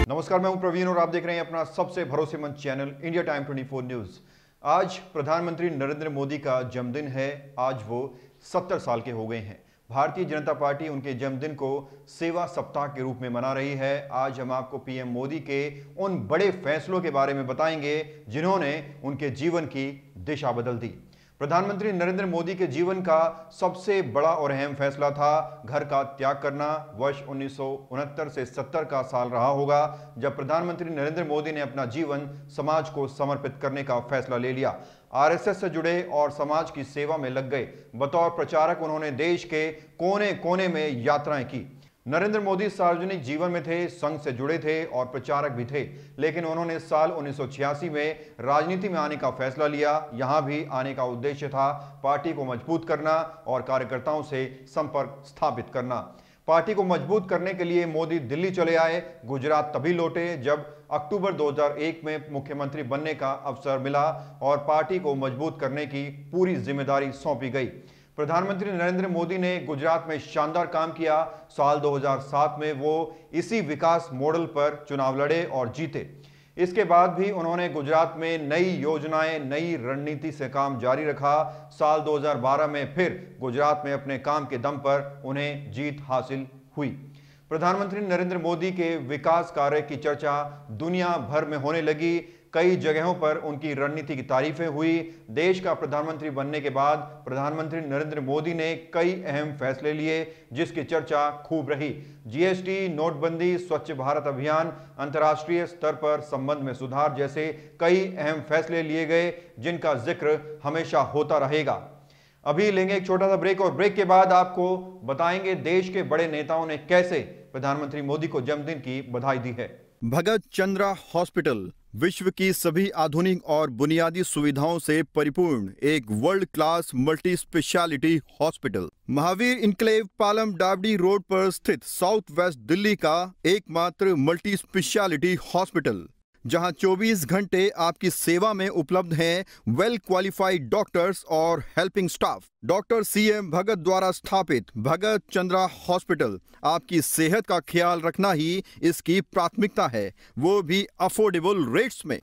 नमस्कार, मैं हूं प्रवीण और आप देख रहे हैं अपना सबसे भरोसेमंद चैनल इंडिया टाइम 24 न्यूज। आज प्रधानमंत्री नरेंद्र मोदी का जन्मदिन है। आज वो 70 साल के हो गए हैं। भारतीय जनता पार्टी उनके जन्मदिन को सेवा सप्ताह के रूप में मना रही है। आज हम आपको पीएम मोदी के उन बड़े फैसलों के बारे में बताएंगे जिन्होंने उनके जीवन की दिशा बदल दी। प्रधानमंत्री नरेंद्र मोदी के जीवन का सबसे बड़ा और अहम फैसला था घर का त्याग करना। वर्ष 1969 से 70 का साल रहा होगा जब प्रधानमंत्री नरेंद्र मोदी ने अपना जीवन समाज को समर्पित करने का फैसला ले लिया। आरएसएस से जुड़े और समाज की सेवा में लग गए। बतौर प्रचारक उन्होंने देश के कोने कोने में यात्राएं की। नरेंद्र मोदी सार्वजनिक जीवन में थे, संघ से जुड़े थे और प्रचारक भी थे, लेकिन उन्होंने साल 1986 में राजनीति में आने का फैसला लिया। यहां भी आने का उद्देश्य था पार्टी को मजबूत करना और कार्यकर्ताओं से संपर्क स्थापित करना। पार्टी को मजबूत करने के लिए मोदी दिल्ली चले आए। गुजरात तभी लौटे जब अक्टूबर 2001 में मुख्यमंत्री बनने का अवसर मिला और पार्टी को मजबूत करने की पूरी जिम्मेदारी सौंपी गई। प्रधानमंत्री नरेंद्र मोदी ने गुजरात में शानदार काम किया। साल 2007 में वो इसी विकास मॉडल पर चुनाव लड़े और जीते। इसके बाद भी उन्होंने गुजरात में नई योजनाएं, नई रणनीति से काम जारी रखा। साल 2012 में फिर गुजरात में अपने काम के दम पर उन्हें जीत हासिल हुई। प्रधानमंत्री नरेंद्र मोदी के विकास कार्य की चर्चा दुनिया भर में होने लगी। कई जगहों पर उनकी रणनीति की तारीफें हुई। देश का प्रधानमंत्री बनने के बाद प्रधानमंत्री नरेंद्र मोदी ने कई अहम फैसले लिए जिसकी चर्चा खूब रही। जीएसटी, नोटबंदी, स्वच्छ भारत अभियान, अंतर्राष्ट्रीय स्तर पर संबंध में सुधार जैसे कई अहम फैसले लिए गए जिनका जिक्र हमेशा होता रहेगा। अभी लेंगे एक छोटा सा ब्रेक और ब्रेक के बाद आपको बताएंगे देश के बड़े नेताओं ने कैसे प्रधानमंत्री मोदी को जन्मदिन की बधाई दी है। भगत चंद्रा हॉस्पिटल विश्व की सभी आधुनिक और बुनियादी सुविधाओं से परिपूर्ण एक world class multi speciality hospital Mahavir enclave Palam डावडी रोड पर स्थित साउथ वेस्ट दिल्ली का एकमात्र मल्टी स्पेशलिटी हॉस्पिटल, जहां 24 घंटे आपकी सेवा में उपलब्ध हैं वेल क्वालिफाइड डॉक्टर्स और हेल्पिंग स्टाफ। डॉक्टर सीएम भगत द्वारा स्थापित भगत चंद्रा हॉस्पिटल आपकी सेहत का ख्याल रखना ही इसकी प्राथमिकता है, वो भी अफोर्डेबल रेट्स में।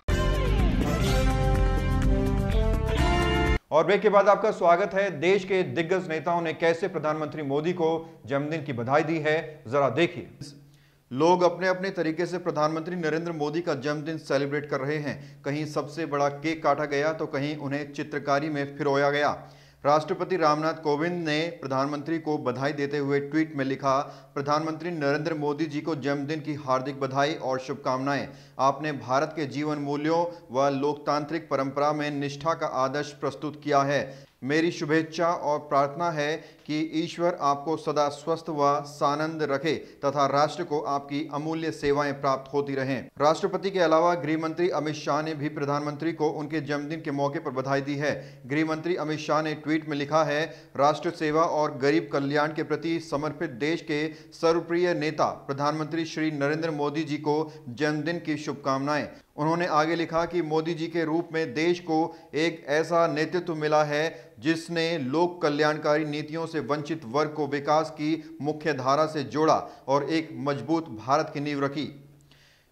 और ब्रेक के बाद आपका स्वागत है। देश के दिग्गज नेताओं ने कैसे प्रधानमंत्री मोदी को जन्मदिन की बधाई दी है, जरा देखिए। लोग अपने अपने तरीके से प्रधानमंत्री नरेंद्र मोदी का जन्मदिन सेलिब्रेट कर रहे हैं। कहीं सबसे बड़ा केक काटा गया तो कहीं उन्हें चित्रकारी में पिरोया गया। राष्ट्रपति रामनाथ कोविंद ने प्रधानमंत्री को बधाई देते हुए ट्वीट में लिखा, प्रधानमंत्री नरेंद्र मोदी जी को जन्मदिन की हार्दिक बधाई और शुभकामनाएं। आपने भारत के जीवन मूल्यों व लोकतांत्रिक परंपरा में निष्ठा का आदर्श प्रस्तुत किया है। मेरी शुभेच्छा और प्रार्थना है कि ईश्वर आपको सदा स्वस्थ व सानंद रखे तथा राष्ट्र को आपकी अमूल्य सेवाएं प्राप्त होती रहें। राष्ट्रपति के अलावा गृह मंत्री अमित शाह ने भी प्रधानमंत्री को उनके जन्मदिन के मौके पर बधाई दी है। गृह मंत्री अमित शाह ने ट्वीट में लिखा है, राष्ट्र सेवा और गरीब कल्याण के प्रति समर्पित देश के सर्वप्रिय नेता प्रधानमंत्री श्री नरेंद्र मोदी जी को जन्मदिन की शुभकामनाएं। उन्होंने आगे लिखा कि मोदी जी के रूप में देश को एक ऐसा नेतृत्व मिला है जिसने लोक कल्याणकारी नीतियों से वंचित वर्ग को विकास की मुख्य धारा से जोड़ा और एक मजबूत भारत की नींव रखी।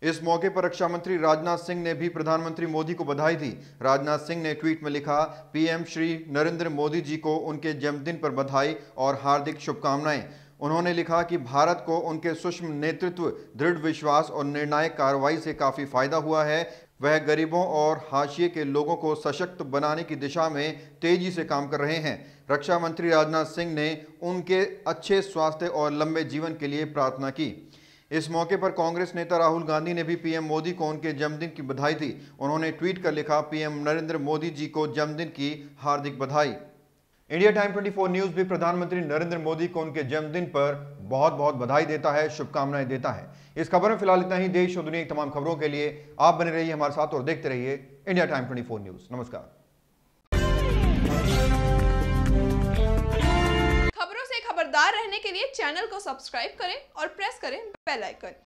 इस मौके पर रक्षा मंत्री राजनाथ सिंह ने भी प्रधानमंत्री मोदी को बधाई दी। राजनाथ सिंह ने ट्वीट में लिखा, पीएम श्री नरेंद्र मोदी जी को उनके जन्मदिन पर बधाई और हार्दिक शुभकामनाएं। उन्होंने लिखा कि भारत को उनके सूक्ष्म नेतृत्व, दृढ़ विश्वास और निर्णायक कार्रवाई से काफ़ी फायदा हुआ है। वह गरीबों और हाशिए के लोगों को सशक्त बनाने की दिशा में तेजी से काम कर रहे हैं। रक्षा मंत्री राजनाथ सिंह ने उनके अच्छे स्वास्थ्य और लंबे जीवन के लिए प्रार्थना की। इस मौके पर कांग्रेस नेता राहुल गांधी ने भी पीएम मोदी को उनके जन्मदिन की बधाई दी। उन्होंने ट्वीट कर लिखा, पीएम नरेंद्र मोदी जी को जन्मदिन की हार्दिक बधाई। इंडिया टाइम 24 न्यूज भी प्रधानमंत्री नरेंद्र मोदी को उनके जन्मदिन पर बहुत बहुत बधाई देता है, शुभकामनाएं देता है। इस खबर में फिलहाल इतना ही। देश और दुनिया की तमाम खबरों के लिए आप बने रहिए हमारे साथ और देखते रहिए इंडिया टाइम 24 न्यूज। नमस्कार। खबरों से खबरदार रहने के लिए चैनल को सब्सक्राइब करें और प्रेस करें बेल आइकन।